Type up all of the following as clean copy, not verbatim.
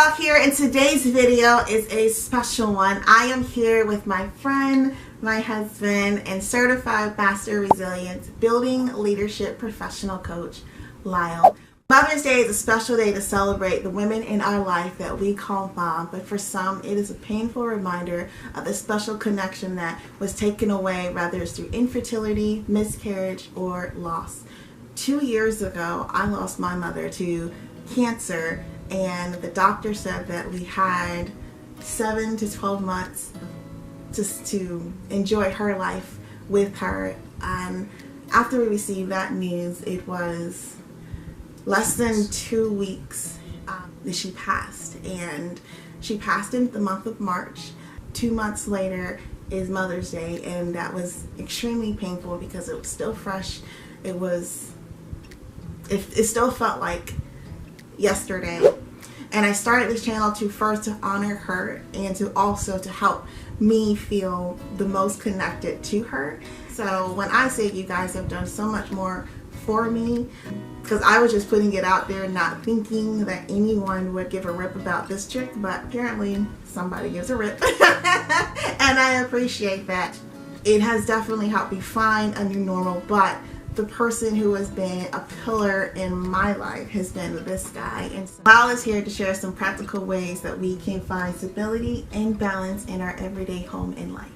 Sherrell here, and today's video is a special one. I am here with my friend, my husband, and certified master resilience building leadership professional coach, Lyle. Mother's Day is a special day to celebrate the women in our life that we call mom, but for some it is a painful reminder of the special connection that was taken away, whether it's through infertility, miscarriage, or loss. 2 years ago, I lost my mother to cancer, and the doctor said that we had 7 to 12 months just to enjoy her life with her. And after we received that news, it was less than 2 weeks that she passed, and she passed in the month of March. 2 months later is Mother's Day, and that was extremely painful because it was still fresh. It still felt like yesterday. And I started this channel to first to honor her and to also to help me feel the most connected to her. So when I say you guys have done so much more for me, because I was just putting it out there not thinking that anyone would give a rip about this chick, but apparently somebody gives a rip. And I appreciate that. It has definitely helped me find a new normal, but the person who has been a pillar in my life has been this guy. And so Lyle is here to share some practical ways that we can find stability and balance in our everyday home and life.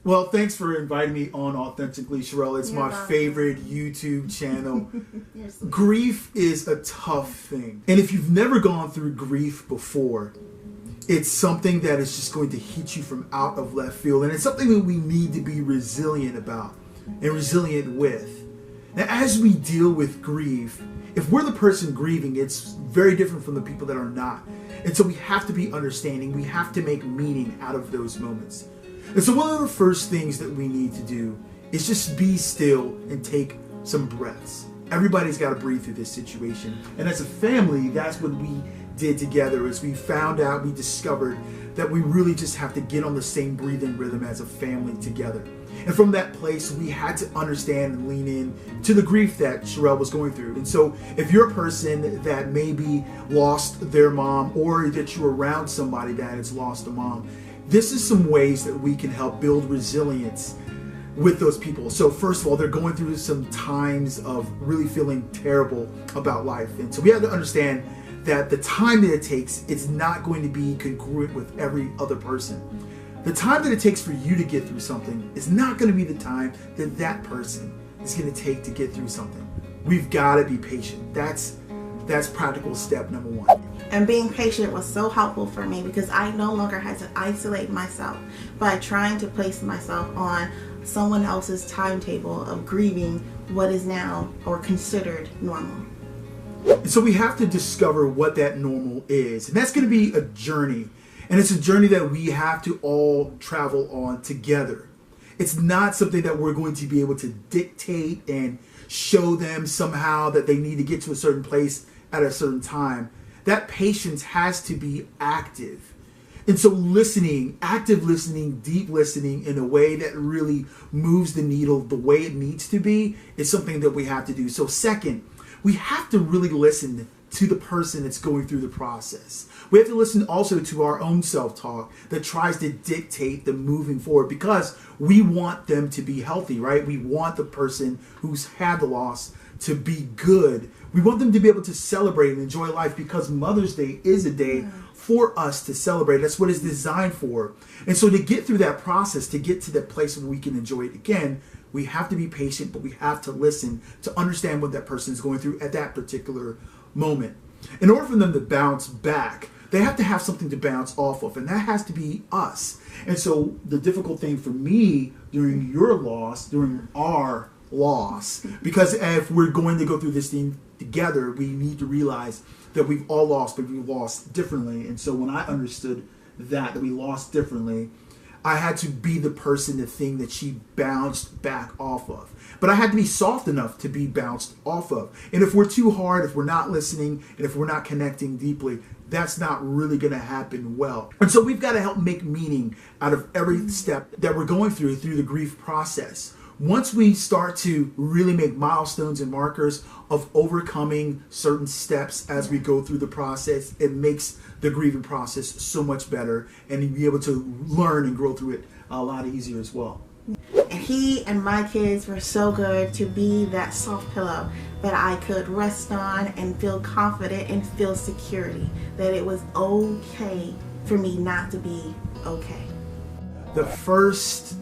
Well, thanks for inviting me on Authentically, Sherrell. It's my favorite YouTube channel. Grief is a tough thing. And if you've never gone through grief before, it's something that is just going to hit you from out of left field. And it's something that we need to be resilient about and resilient with. Now, as we deal with grief, if we're the person grieving, it's very different from the people that are not. And so we have to be understanding. We have to make meaning out of those moments. And so one of the first things that we need to do is just be still and take some breaths. Everybody's got to breathe through this situation. And as a family, that's what we did together. As we found out, we discovered that we really just have to get on the same breathing rhythm as a family together. And from that place, we had to understand and lean in to the grief that Sherrell was going through. And so if you're a person that maybe lost their mom, or that you're around somebody that has lost a mom, this is some ways that we can help build resilience with those people. So first of all, they're going through some times of really feeling terrible about life. And so we have to understand that the time that it takes, it's not going to be congruent with every other person. The time that it takes for you to get through something is not going to be the time that that person is going to take to get through something. We've got to be patient. That's practical step number one. And being patient was so helpful for me because I no longer had to isolate myself by trying to place myself on someone else's timetable of grieving what is now or considered normal. And so we have to discover what that normal is. And that's going to be a journey. And it's a journey that we have to all travel on together. It's not something that we're going to be able to dictate and show them somehow that they need to get to a certain place at a certain time. That patience has to be active. And so listening, active listening, deep listening in a way that really moves the needle the way it needs to be is something that we have to do. So second, we have to really listen to the person that's going through the process. We have to listen also to our own self-talk that tries to dictate the moving forward, because we want them to be healthy, right? We want the person who's had the loss to be good. We want them to be able to celebrate and enjoy life, because Mother's Day is a day for us to celebrate. That's what it's designed for. And so to get through that process, to get to that place where we can enjoy it again, we have to be patient, but we have to listen to understand what that person is going through at that particular moment. In order for them to bounce back, they have to have something to bounce off of, and that has to be us. And so the difficult thing for me during our loss, because if we're going to go through this thing together, we need to realize that we've all lost, but we've lost differently. And so when I understood that we lost differently, I had to be the person, the thing that she bounced back off of. But I had to be soft enough to be bounced off of. And if we're too hard, if we're not listening, and if we're not connecting deeply, that's not really going to happen well. And so we've got to help make meaning out of every step that we're going through the grief process. once we start to really make milestones and markers of overcoming certain steps as we go through the process, it makes the grieving process so much better, and you'll be able to learn and grow through it a lot easier as well. And he and my kids were so good to be that soft pillow that I could rest on and feel confident and feel security, that it was okay for me not to be okay. The first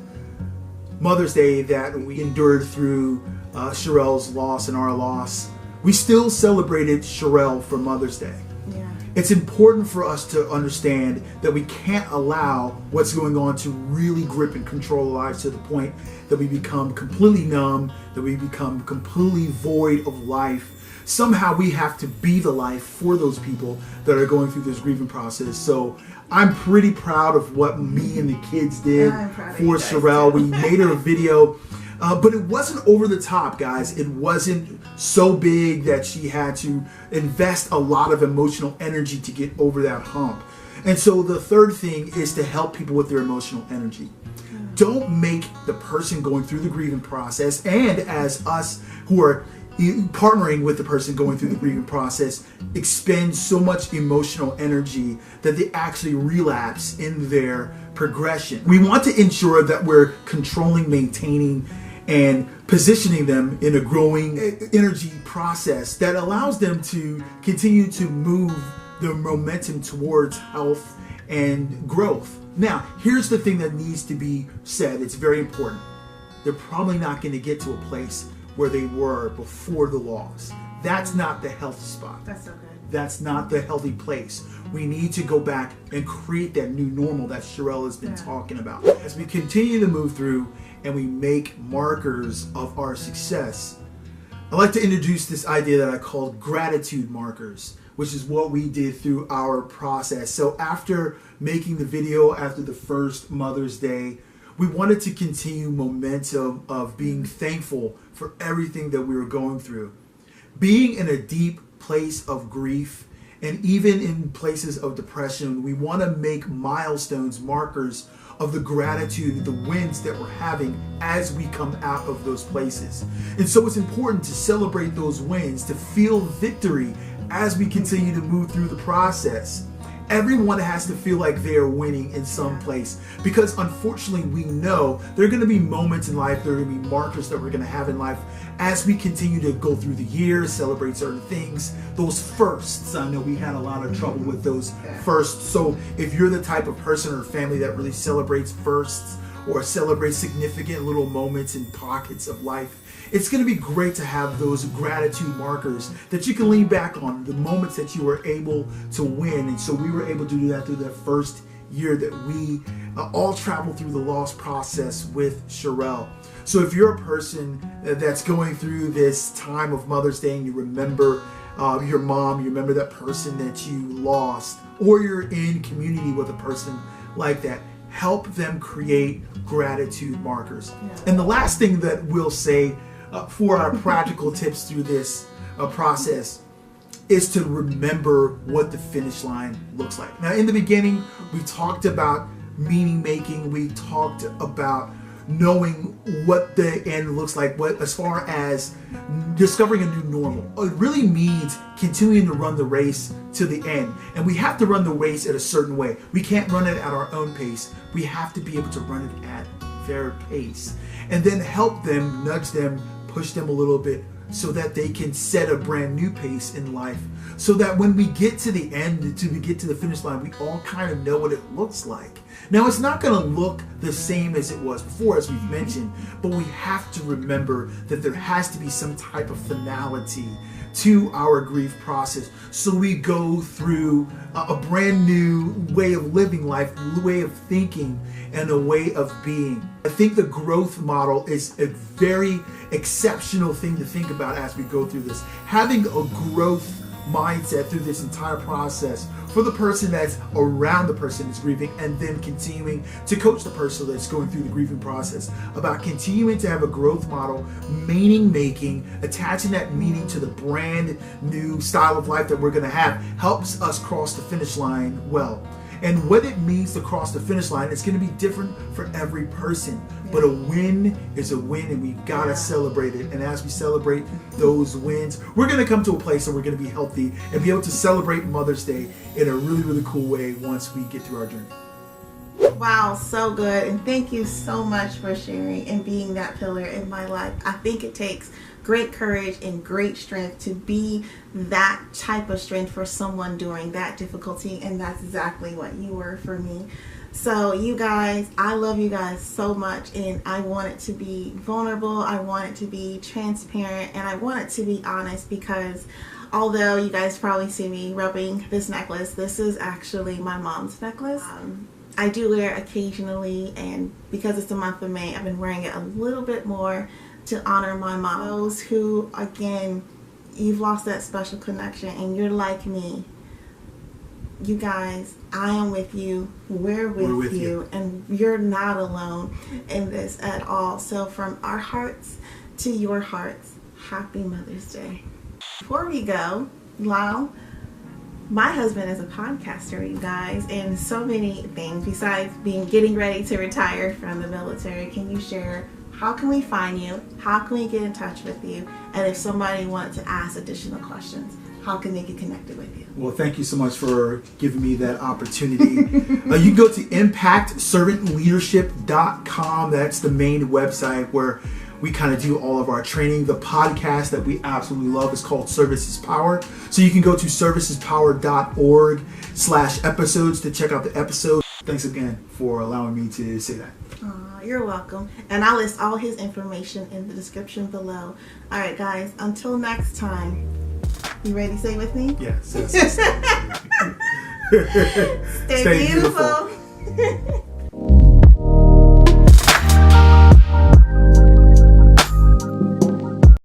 Mother's Day that we endured through Sherrell's loss and our loss, we still celebrated Sherrell for Mother's Day. Yeah. It's important for us to understand that we can't allow what's going on to really grip and control our lives to the point that we become completely numb, that we become completely void of life. Somehow we have to be the life for those people that are going through this grieving process. So I'm pretty proud of what me and the kids did for Sherrell. We made her a video, but it wasn't over the top, guys. It wasn't so big that she had to invest a lot of emotional energy to get over that hump. And so the third thing is to help people with their emotional energy. Don't make the person going through the grieving process, and as us who are partnering with the person going through the grieving process, expend so much emotional energy that they actually relapse in their progression. We want to ensure that we're controlling, maintaining, and positioning them in a growing energy process that allows them to continue to move the momentum towards health and growth. Now, here's the thing that needs to be said. It's very important. They're probably not going to get to a place where they were before the loss. That's not the healthy spot. That's so good. That's not the healthy place. We need to go back and create that new normal that Sherrell has been talking about. As we continue to move through and we make markers of our success, I'd like to introduce this idea that I called gratitude markers, which is what we did through our process. So after making the video after the first Mother's Day, we wanted to continue momentum of being thankful for everything that we were going through. Being in a deep place of grief and even in places of depression, we want to make milestones, markers of the gratitude, the wins that we're having as we come out of those places. And so it's important to celebrate those wins, to feel victory as we continue to move through the process. Everyone has to feel like they're winning in some place, because unfortunately we know there are going to be moments in life, there are going to be markers that we're going to have in life as we continue to go through the year, celebrate certain things, those firsts. I know we had a lot of trouble with those firsts. So if you're the type of person or family that really celebrates firsts or celebrates significant little moments and pockets of life, it's going to be great to have those gratitude markers that you can lean back on, the moments that you were able to win. And so we were able to do that through the first year that we all traveled through the loss process with Sherrell. So if you're a person that's going through this time of Mother's Day and you remember your mom, you remember that person that you lost, or you're in community with a person like that, help them create gratitude markers. And the last thing that we'll say for our practical tips through this process is to remember what the finish line looks like. Now, in the beginning, we talked about meaning making. We talked about knowing what the end looks like, what as far as discovering a new normal. It really means continuing to run the race to the end. And we have to run the race at a certain way. We can't run it at our own pace. We have to be able to run it at their pace. And then help them, nudge them, push them a little bit so that they can set a brand new pace in life, so that when we get to the end, we get to the finish line, we all kind of know what it looks like. Now, it's not going to look the same as it was before, as we've mentioned, but we have to remember that there has to be some type of finality to our grief process, so we go through a brand new way of living life, way of thinking, and a way of being. I think the growth model is a very exceptional thing to think about as we go through this. Having a growth mindset through this entire process for the person that's around the person that's grieving, and then continuing to coach the person that's going through the grieving process about continuing to have a growth model, meaning making, attaching that meaning to the brand new style of life that we're going to have, helps us cross the finish line well. And what it means to cross the finish line, it's going to be different for every person. But a win is a win, and we've got to celebrate it. And as we celebrate those wins, we're going to come to a place where we're going to be healthy and be able to celebrate Mother's Day in a really, really cool way once we get through our journey. Wow, so good. And thank you so much for sharing and being that pillar in my life. I think it takes great courage and great strength to be that type of strength for someone during that difficulty, and that's exactly what you were for me. So you guys, I love you guys so much, and I want it to be vulnerable, I want it to be transparent, and I want it to be honest, because although you guys probably see me rubbing this necklace, this is actually my mom's necklace. I do wear it occasionally, and because it's the month of May, I've been wearing it a little bit more to honor my mom. Those who, again, you've lost that special connection and you're like me, you guys, I am with you, we're with you, and you're not alone in this at all. So from our hearts to your hearts, happy Mother's Day. Before we go, Lyle, my husband is a podcaster, you guys, and so many things besides getting ready to retire from the military. Can you share, how can we find you? How can we get in touch with you? And if somebody wanted to ask additional questions, how can they get connected with you? Well, thank you so much for giving me that opportunity. You can go to impactservantleadership.com. That's the main website where we kind of do all of our training. The podcast that we absolutely love is called Service is Power. So you can go to servicespower.org/episodes to check out the episode. Thanks again for allowing me to say that. You're welcome. And I'll list all his information in the description below. All right, guys, until next time. You ready to say with me? Yes. Stay beautiful.